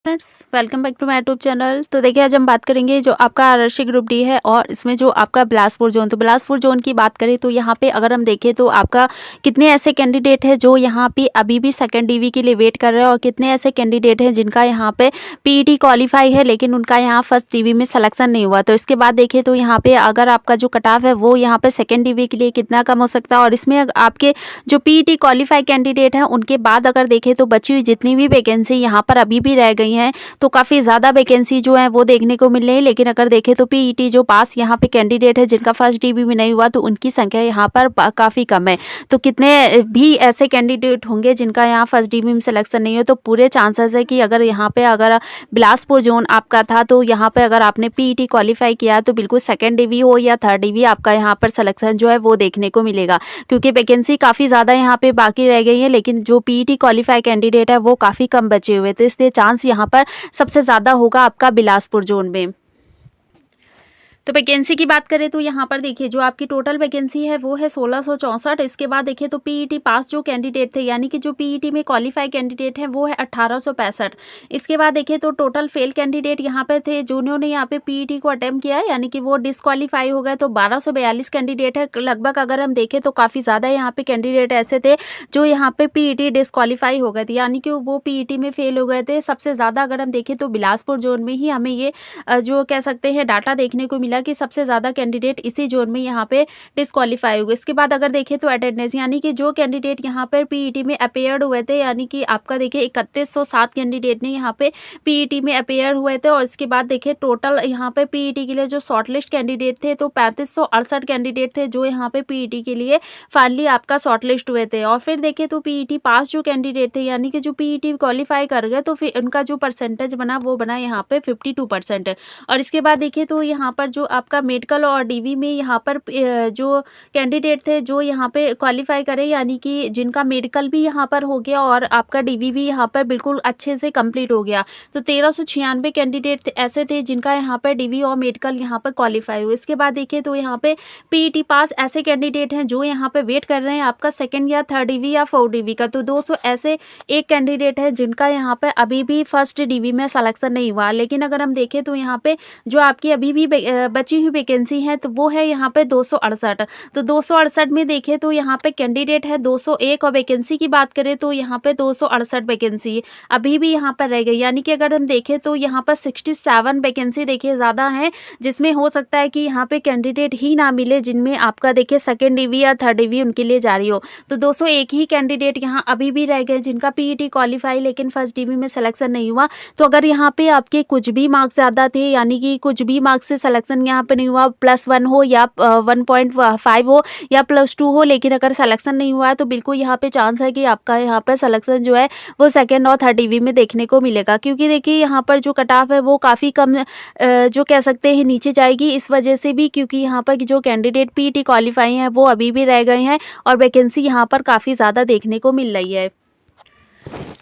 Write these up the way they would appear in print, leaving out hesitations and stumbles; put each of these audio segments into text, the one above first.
Friends, welcome back to my YouTube channel. तो देखिए, आज हम बात करेंगे जो आपका आरक्षी ग्रुप डी है और इसमें जो आपका बिलासपुर जोन। तो बिलासपुर जोन की बात करें तो यहाँ पे अगर हम देखें तो आपका कितने ऐसे कैंडिडेट हैं जो यहाँ पे अभी भी सेकंड डीवी के लिए वेट कर रहे हैं और कितने ऐसे कैंडिडेट हैं जिनका यहाँ पे पीईटी क्वालिफाई है लेकिन उनका यहाँ फर्स्ट डीवी में सिलेक्शन नहीं हुआ। तो इसके बाद देखें तो यहाँ पे अगर आपका जो कट ऑफ है वो यहाँ पे सेकेंड डीवी के लिए कितना कम हो सकता है और इसमें आपके जो पीईटी क्वालिफाई कैंडिडेट हैं उनके बाद अगर देखें तो बची हुई जितनी भी वैकेंसी यहाँ पर अभी भी रह गई हैं तो काफ़ी ज़्यादा वैकेंसी जो है वो देखने को मिल रही है। लेकिन अगर देखें तो पीईटी जो पास यहाँ पे कैंडिडेट है जिनका फर्स्ट डीवी में नहीं हुआ तो उनकी संख्या यहाँ पर काफ़ी कम है। तो कितने भी ऐसे कैंडिडेट होंगे जिनका यहाँ फर्स्ट डीवी में सिलेक्शन नहीं हो तो पूरे चांसेस है कि अगर यहाँ पे अगर बिलासपुर जोन आपका था तो यहाँ पे अगर आपने पीईटी क्वालिफाई किया तो बिल्कुल सेकेंड डीवी हो या थर्ड डीवी आपका यहाँ पर सिलेक्शन जो है वो देखने को मिलेगा, क्योंकि वैकेंसी काफ़ी ज़्यादा यहाँ पे बाकी रह गई है लेकिन जो पीईटी क्वालिफाई कैंडिडेट है वो काफ़ी कम बचे हुए। तो इसलिए चांस यहाँ पर सबसे ज़्यादा होगा आपका बिलासपुर जोन में। तो वैकेंसी की बात करें तो यहाँ पर देखिए जो आपकी टोटल वैकेंसी है वो है 1664। इसके बाद देखिए तो पीईटी पास जो कैंडिडेट थे यानी कि जो पीईटी में क्वालिफाई कैंडिडेट है वो है 1865। इसके बाद देखिए तो टोटल फेल कैंडिडेट यहाँ पे थे जिन्होंने यहाँ पे पीईटी को अटेम्प्ट किया यानी कि वो डिस्क्वालीफाई हो गए तो 1242 कैंडिडेट है लगभग। अगर हम देखें तो काफ़ी ज़्यादा यहाँ पे कैंडिडेट ऐसे थे जो यहाँ पे पीईटी डिस्क्वालीफाई हो गए थे यानी कि वो पीईटी में फेल हो गए थे। सबसे ज़्यादा अगर हम देखें तो बिलासपुर जोन में ही हमें ये जो कह सकते हैं डाटा देखने को मिला कि सबसे ज़्यादा कैंडिडेट इसी जोन में यहाँ पे डिस्क्वालीफाई हुए। इसके बाद अगर देखें तो अटेंडेंस यानी कि जो कैंडिडेट यहाँ पर पीईटी में अपेयर्ड हुए थे यानी कि आपका देखिए 3107 कैंडिडेट ने यहाँ पे पीईटी में अपेयर हुए थे। और इसके बाद देखिए टोटल यहाँ पे पीईटी के लिए जो शॉर्टलिस्ट कैंडिडेट थे तो 3568 कैंडिडेट थे जो यहाँ पे पीईटी के लिए फाइनली आपका शॉर्टलिस्ट हुए थे। और फिर देखें तो पीईटी पास जो कैंडिडेट थे यानी कि जो पीईटी क्वालिफाई कर गए तो फिर उनका जो परसेंटेज बना वो बना यहाँ पे 52%। और इसके बाद देखिए तो यहाँ पर जो आपका मेडिकल और डीवी में यहाँ पर जो कैंडिडेट थे जो यहाँ पे क्वालिफाई करे यानी कि जिनका मेडिकल भी यहाँ पर हो गया और आपका डीवी भी यहाँ पर बिल्कुल अच्छे से कंप्लीट हो गया तो 1396 कैंडिडेट ऐसे थे जिनका यहाँ पर डीवी और मेडिकल यहाँ पर क्वालिफाई हुए। इसके बाद देखिए तो यहाँ पे पीईटी पास ऐसे कैंडिडेट हैं जो यहाँ पे वेट कर रहे हैं आपका सेकेंड या थर्ड डीवी या फोर्थ डीवी का। तो 200 ऐसे एक कैंडिडेट है जिनका यहाँ पे अभी भी फर्स्ट डीवी में सिलेक्शन नहीं हुआ। लेकिन अगर हम देखें तो यहाँ पे जो आपकी अभी भी बची हुई वैकेंसी है तो वो है यहाँ पे 268। तो 268 में देखें तो यहाँ पे कैंडिडेट है 201 और वैकेंसी की बात करें तो यहाँ पे 268 वैकेंसी अभी भी यहाँ पर रह गई यानी कि अगर हम देखें तो यहाँ पर 67 वैकेंसी देखिए ज़्यादा है जिसमें हो सकता है कि यहाँ पे कैंडिडेट ही ना मिले जिनमें आपका देखिए सेकेंड डीवी या थर्ड डीवी उनके लिए जारी हो। तो 201 ही कैंडिडेट यहाँ अभी भी रह गए जिनका पीईटी क्वालिफाई लेकिन फर्स्ट डीवी में सिलेक्शन नहीं हुआ। तो अगर यहाँ पे आपके कुछ भी मार्क्स ज़्यादा थे यानी कि कुछ भी मार्क्स से सिलेक्शन यहाँ पे नहीं हुआ +1 हो या 1.5 हो या +2 हो लेकिन अगर सिलेक्शन नहीं हुआ है तो बिल्कुल यहाँ पे चांस है कि आपका यहाँ पर सिलेक्शन जो है वो सेकेंड और थर्ड डीवी में देखने को मिलेगा, क्योंकि देखिए यहाँ पर जो कट ऑफ है वो काफ़ी कम जो कह सकते हैं नीचे जाएगी इस वजह से भी क्योंकि यहाँ पर जो कैंडिडेट पीईटी क्वालिफाई हैं वो अभी भी रह गए हैं और वैकेंसी यहाँ पर काफ़ी ज़्यादा देखने को मिल रही है।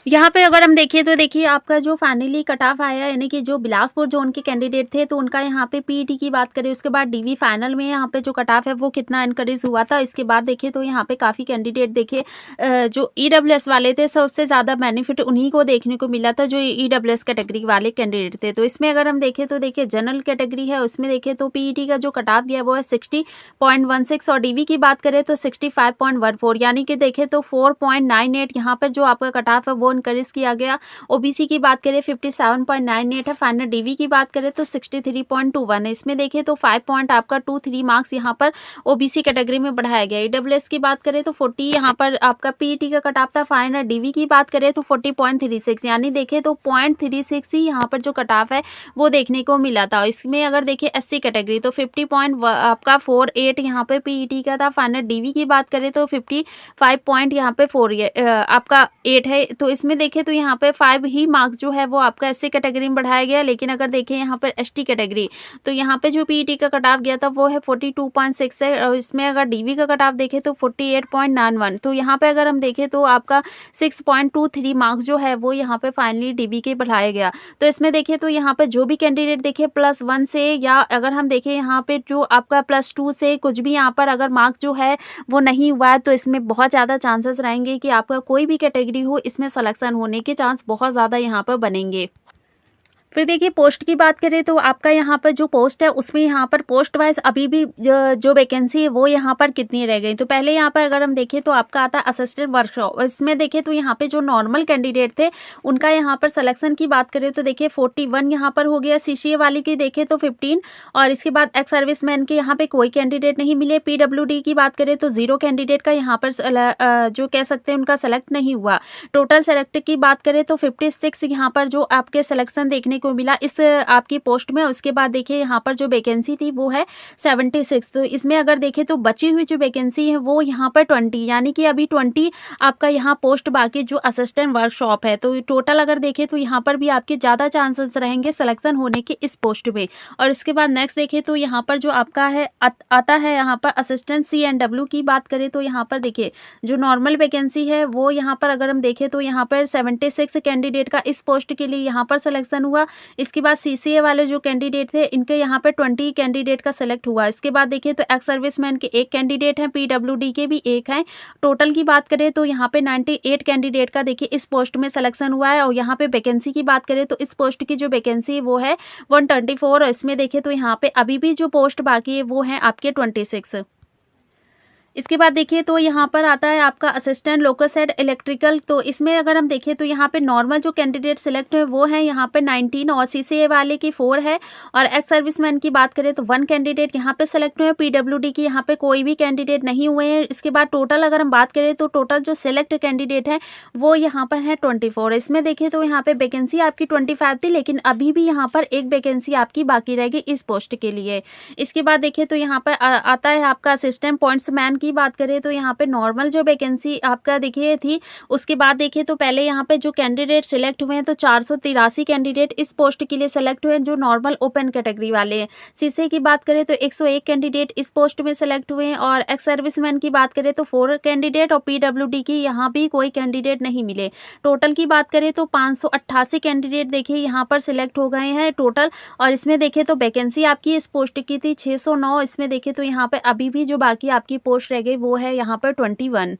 यहाँ पे अगर हम देखें तो देखिए आपका जो फाइनली कट ऑफ आया यानी कि जो बिलासपुर जोन के कैंडिडेट थे तो उनका यहाँ पे पीईटी की बात करें उसके बाद डीवी फाइनल में यहाँ पे जो कट ऑफ है वो कितना इनक्रीज हुआ था। इसके बाद देखिए तो यहाँ पे काफ़ी कैंडिडेट देखिए जो ईडब्ल्यूएस वाले थे सबसे ज़्यादा बेनिफिट उन्हीं को देखने को मिला था जो ईडब्ल्यूएस कैटेगरी वाले कैंडिडेट थे। तो इसमें अगर हम देखें तो देखिए जनरल कैटेगरी है उसमें देखें तो पीईटी का जो कट ऑफ गया वो है 60.16 और डीवी की बात करें तो 65.14 यानी कि देखें तो 4.98 यहाँ पर जो आपका कट ऑफ है वो इनक्रीज किया गया। ओबीसी की बात करें 57.98 है, फाइनल डीवी की बात करें तो 63.21 है। इसमें देखें तो 5 पॉइंट आपका 23 मार्क्स यहाँ पर ओबीसी कैटेगरी में बढ़ाया गया। ईडब्ल्यूएस की बात करें तो 40 यहाँ पर आपका पीईटी का कट ऑफ था। फाइनल डीवी की बात करें तो 40.36 यानी देखें तो 0.36 ही यहाँ पर जो कट ऑफ है वो देखने को मिला था। इसमें अगर देखें एससी कैटेगरी तो 50 आपका 48 यहाँ पे पीईटी का था। फाइनल डीवी की बात करें तो 55 पॉइंट यहाँ पे 4 आपका 8 है। तो इसमें देखें तो यहाँ पे 5 ही मार्क्स जो है वो आपका एससी कैटेगरी में बढ़ाया गया। लेकिन अगर देखें यहाँ पर एसटी कैटेगरी तो यहाँ पे जो पीईटी का कट ऑफ गया था वो है 42.6 है और इसमें अगर डीवी का कट ऑफ देखें तो 48.91। तो यहाँ पे अगर हम देखें तो आपका 6.23 मार्क्स जो है वो यहाँ पे फाइनली डीवी के बढ़ाया गया। तो इसमें देखें तो यहाँ पे जो भी कैंडिडेट देखे +1 से या अगर हम देखें यहाँ पे जो आपका +2 से कुछ भी यहाँ पर अगर मार्क्स जो है वो नहीं हुआ है तो इसमें बहुत ज़्यादा चांसेस रहेंगे कि आपका कोई भी कैटेगरी हो इसमें सिलेक्शन होने के चांस बहुत ज़्यादा यहाँ पर बनेंगे। फिर देखिए पोस्ट की बात करें तो आपका यहाँ पर जो पोस्ट है उसमें यहाँ पर पोस्ट वाइज अभी भी जो वैकेंसी है वो यहाँ पर कितनी रह गई। तो पहले यहाँ पर अगर हम देखें तो आपका आता है असिस्टेंट वर्कशॉप, इसमें देखें तो यहाँ पे जो नॉर्मल कैंडिडेट थे उनका यहाँ पर सिलेक्शन की बात करें तो देखिए 41 यहाँ पर हो गया। सीसीए वाली की देखें तो 15 और इसके बाद एक्स सर्विसमैन के यहाँ पे कोई कैंडिडेट नहीं मिले। पीडब्ल्यूडी की बात करें तो 0 कैंडिडेट का यहाँ पर जो कह सकते हैं उनका सेलेक्ट नहीं हुआ। टोटल सेलेक्ट की बात करें तो 56 यहाँ पर जो आपके सिलेक्शन देखने को मिला इस आपकी पोस्ट में। उसके बाद देखिए यहाँ पर जो वैकेंसी थी वो है 76। तो इसमें अगर देखें तो बची हुई जो वैकेंसी है वो यहाँ पर 20, यानी कि अभी 20 आपका यहाँ पोस्ट बाकी जो असिस्टेंट वर्कशॉप है। तो टोटल अगर देखें तो यहाँ पर भी आपके ज़्यादा चांसेस रहेंगे सिलेक्शन होने के इस पोस्ट में। और इसके बाद नेक्स्ट देखें तो यहाँ पर जो आपका है आता है यहाँ पर असिस्टेंट CNW की बात करें तो यहाँ पर देखिए जो नॉर्मल वैकेंसी है वो यहाँ पर अगर हम देखें तो यहाँ पर 76 कैंडिडेट का इस पोस्ट के लिए यहाँ पर सिलेक्शन हुआ। इसके बाद CCA वाले जो कैंडिडेट थे इनके यहाँ पर 20 कैंडिडेट का सेलेक्ट हुआ। इसके बाद देखिए तो एक्स सर्विसमैन के 1 कैंडिडेट हैं, PWD के भी 1 हैं। टोटल की बात करें तो यहाँ पे 98 कैंडिडेट का देखिए इस पोस्ट में सिलेक्शन हुआ है। और यहाँ पे वैकेंसी की बात करें तो इस पोस्ट की जो वैकेंसी है वो है 124 और इसमें देखें तो यहाँ पे अभी भी जो पोस्ट बाकी है वो है आपके 26। इसके बाद देखिए तो यहाँ पर आता है आपका असिस्टेंट लोकस हेड इलेक्ट्रिकल। तो इसमें अगर हम देखें तो यहाँ पे नॉर्मल जो कैंडिडेट सिलेक्ट हुए वो है यहाँ पे 19 और CCA वाले की 4 है। और एक्स सर्विसमैन की बात करें तो 1 कैंडिडेट यहाँ पे सिलेक्ट हुए। PWD की यहाँ पे कोई भी कैंडिडेट नहीं हुए हैं। इसके बाद टोटल अगर हम बात करें तो टोटल जो सिलेक्ट कैंडिडेट है वो यहाँ पर है 24। इसमें देखिए तो यहाँ पे वैकेंसी आपकी 25 थी, लेकिन अभी भी यहाँ पर एक वैकेंसी आपकी बाकी रहेगी इस पोस्ट के लिए। इसके बाद देखिए तो यहाँ पर आता है आपका असिस्टेंट पॉइंट्समैन की बात करें तो यहाँ पे नॉर्मल जो वैकेंसी आपका देखिए थी। उसके बाद देखिए तो पहले यहाँ पे जो कैंडिडेट सिलेक्ट हुए हैं तो 483 कैंडिडेट इस पोस्ट के लिए सिलेक्ट हुए हैं जो नॉर्मल ओपन कैटेगरी वाले हैं। सीसीए की बात करें तो 101 कैंडिडेट इस पोस्ट में सिलेक्ट हुए हैं। और एक्स सर्विसमैन की बात करें तो 4 कैंडिडेट और PWD की यहाँ भी कोई कैंडिडेट नहीं मिले। टोटल की बात करें तो 588 कैंडिडेट देखिए यहाँ पर सिलेक्ट हो गए हैं टोटल। और इसमें देखें तो वैकेंसी आपकी इस पोस्ट की थी 609। इसमें देखें तो यहाँ पे अभी भी जो बाकी आपकी पोस्ट रह गई वो है यहाँ पर 21।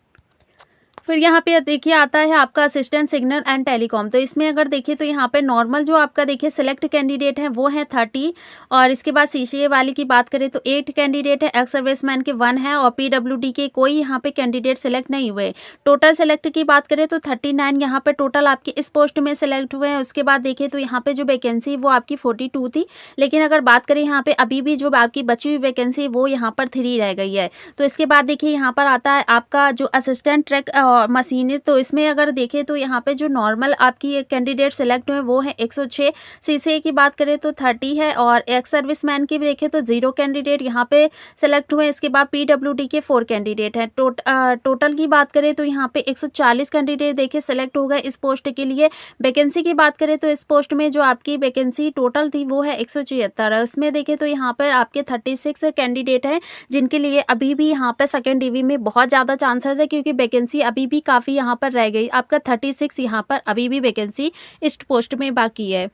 फिर यहाँ पे देखिए आता है आपका असिस्टेंट सिग्नल एंड टेलीकॉम। तो इसमें अगर देखिए तो यहाँ पे नॉर्मल जो आपका देखिए सिलेक्ट कैंडिडेट है वो है 30। और इसके बाद CCA वाली की बात करें तो 8 कैंडिडेट है, एक्स सर्विसमैन के 1 है और PWD के कोई यहाँ पे कैंडिडेट सिलेक्ट नहीं हुए। टोटल सेलेक्ट की बात करें तो 39 यहाँ पे टोटल आपके इस पोस्ट में सिलेक्ट हुए हैं। उसके बाद देखिए तो यहाँ पे जो वैकेंसी वो आपकी 42 थी, लेकिन अगर बात करें यहाँ पे अभी भी जो आपकी बची हुई वैकेंसी वो यहाँ पर 3 रह गई है। तो इसके बाद देखिए यहाँ पर आता है आपका जो असिस्टेंट ट्रक मशीनिस्ट। तो इसमें अगर देखें तो यहाँ पे जो नॉर्मल आपकी एक कैंडिडेट सेलेक्ट हुए वो है 106। CCA की बात करें तो 30 है और एक्स सर्विसमैन की भी देखें तो 0 कैंडिडेट यहाँ पे सेलेक्ट हुए। इसके बाद PWD के 4 कैंडिडेट हैं। टोटल की बात करें तो यहाँ पे 140 कैंडिडेट देखे सेलेक्ट हो गए इस पोस्ट के लिए। वैकेंसी की बात करें तो इस पोस्ट में जो आपकी वैकेंसी टोटल थी वो है 176। उसमें देखें तो यहाँ पर आपके 36 कैंडिडेट हैं जिनके लिए अभी भी यहाँ पर सेकेंड डिवी में बहुत ज़्यादा चांसेस है, क्योंकि वैकेंसी अभी भी काफ़ी यहाँ पर रह गई। आपका 36 यहाँ पर अभी भी वैकेंसी इस पोस्ट में बाकी है।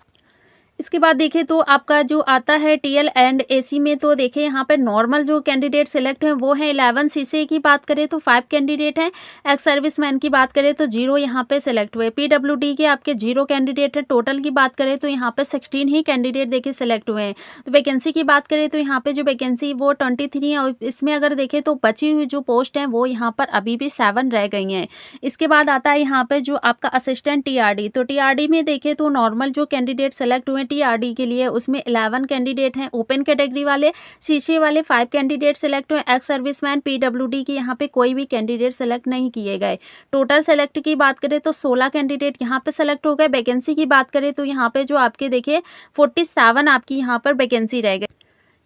इसके बाद देखें तो आपका जो आता है TL एंड AC में, तो देखें यहाँ पर नॉर्मल जो कैंडिडेट सिलेक्ट हैं वो है 11। CCA की बात करें तो 5 कैंडिडेट हैं। एक्स सर्विसमैन की बात करें तो 0 यहाँ पे सिलेक्ट हुए। PWD के आपके 0 कैंडिडेट है। टोटल की बात करें तो यहाँ पे 16 ही कैंडिडेट देखिए सिलेक्ट हुए हैं। तो वैकेंसी की बात करें तो यहाँ पे जो वैकेंसी वो 23 है और इसमें अगर देखें तो बची हुई जो पोस्ट हैं वो यहाँ पर अभी भी 7 रह गई हैं। इसके बाद आता है यहाँ पे जो आपका असिस्टेंट TRD। तो TRD में देखें तो नॉर्मल जो कैंडिडेट सेलेक्ट हुए TRD के लिए उसमें 11 कैंडिडेट हैं ओपन कैटेगरी वाले। CCA वाले 5 कैंडिडेट सेलेक्ट हुए। एक्स सर्विसमैन PWD के यहाँ पे कोई भी कैंडिडेट सेलेक्ट नहीं किए गए। टोटल सेलेक्ट की बात करें तो 16 कैंडिडेट यहाँ पे सेलेक्ट हो गए। वैकेंसी की बात करें तो यहाँ पे जो आपके देखिए 47 आपकी यहाँ पर वैकेंसी रह गई।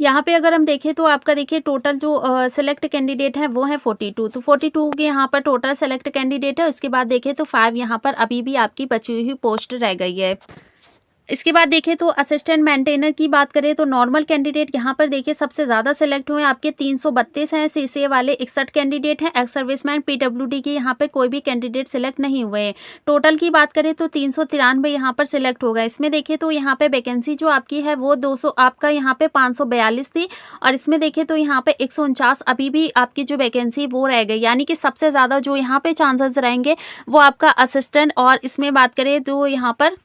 यहाँ पे अगर हम देखें तो आपका देखिए टोटल जो सेलेक्ट कैंडिडेट है वो है 42। तो 42 के यहाँ पर टोटल सेलेक्ट कैंडिडेट है। उसके बाद देखें तो 5 यहाँ पर अभी भी आपकी बची हुई पोस्ट रह गई है। इसके बाद देखें तो असिस्टेंट मेंटेनर की बात करें तो नॉर्मल कैंडिडेट यहाँ पर देखिए सबसे ज़्यादा सेलेक्ट हुए आपके 332 हैं। CCA वाले 61 कैंडिडेट हैं। एक्स सर्विसमैन PWD के यहाँ पर कोई भी कैंडिडेट सेलेक्ट नहीं हुए हैं। टोटल की बात करें तो 393 यहाँ पर सिलेक्ट हो गए। इसमें देखिए तो यहाँ पे वैकेंसी जो आपकी है वो 200 आपका यहाँ पे 542 थी और इसमें देखें तो यहाँ पे 149 अभी भी आपकी जो वैकेंसी वो रह गई। यानी कि सबसे ज़्यादा जो यहाँ पे चांसेस रहेंगे वो आपका असिस्टेंट और इसमें बात करें तो यहाँ पर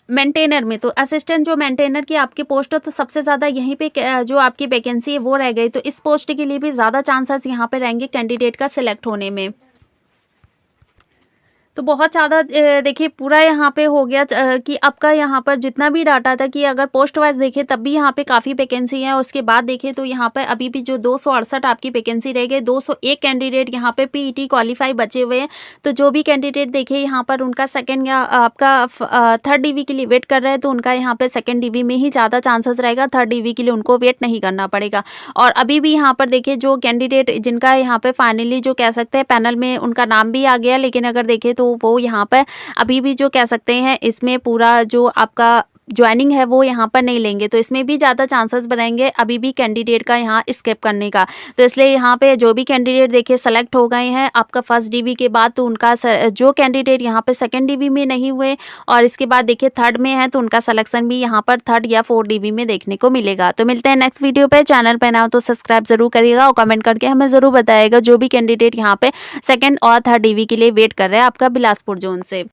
मेंटेनर में तो असिस्टेंट जो मेंटेनर की आपकी पोस्ट है तो सबसे ज़्यादा यहीं पे जो आपकी वैकेंसी है वो रह गई, तो इस पोस्ट के लिए भी ज़्यादा चांसेस यहाँ पे रहेंगे कैंडिडेट का सिलेक्ट होने में। तो बहुत ज़्यादा देखिए पूरा यहाँ पे हो गया कि आपका यहाँ पर जितना भी डाटा था कि अगर पोस्ट वाइज़ देखें तब भी यहाँ पे काफ़ी वैकेंसी है। उसके बाद देखें तो यहाँ पर अभी भी जो 268 आपकी वैकेंसी रह गई, 201 कैंडिडेट यहाँ पे पीईटी क्वालीफाई बचे हुए हैं। तो जो भी कैंडिडेट देखे यहाँ पर उनका सेकंड या आपका थर्ड डीवी के लिए वेट कर रहे हैं तो उनका यहाँ पे सेकंड डीवी में ही ज़्यादा चांसेस रहेगा, थर्ड डीवी के लिए उनको वेट नहीं करना पड़ेगा। और अभी भी यहाँ पर देखिए जो कैंडिडेट जिनका यहाँ पे फाइनली जो कह सकते हैं पैनल में उनका नाम भी आ गया, लेकिन अगर देखें तो वो यहाँ पर अभी भी जो कह सकते हैं इसमें पूरा जो आपका ज्वाइनिंग है वो यहाँ पर नहीं लेंगे, तो इसमें भी ज़्यादा चांसेस बनाएंगे अभी भी कैंडिडेट का यहाँ स्किप करने का। तो इसलिए यहाँ पे जो भी कैंडिडेट देखिए सेलेक्ट हो गए हैं आपका फर्स्ट डीवी के बाद, तो उनका जो कैंडिडेट यहाँ पे सेकंड डीवी में नहीं हुए और इसके बाद देखिए थर्ड में है तो उनका सिलेक्शन भी यहाँ पर थर्ड या फोर्थ डीवी में देखने को मिलेगा। तो मिलते हैं नेक्स्ट वीडियो पे। चैनल पर ना हो तो सब्सक्राइब जरूर करिएगा और कमेंट करके हमें ज़रूर बताइएगा जो भी कैंडिडेट यहाँ पे सेकेंड और थर्ड डीवी के लिए वेट कर रहे हैं आपका बिलासपुर जोन से।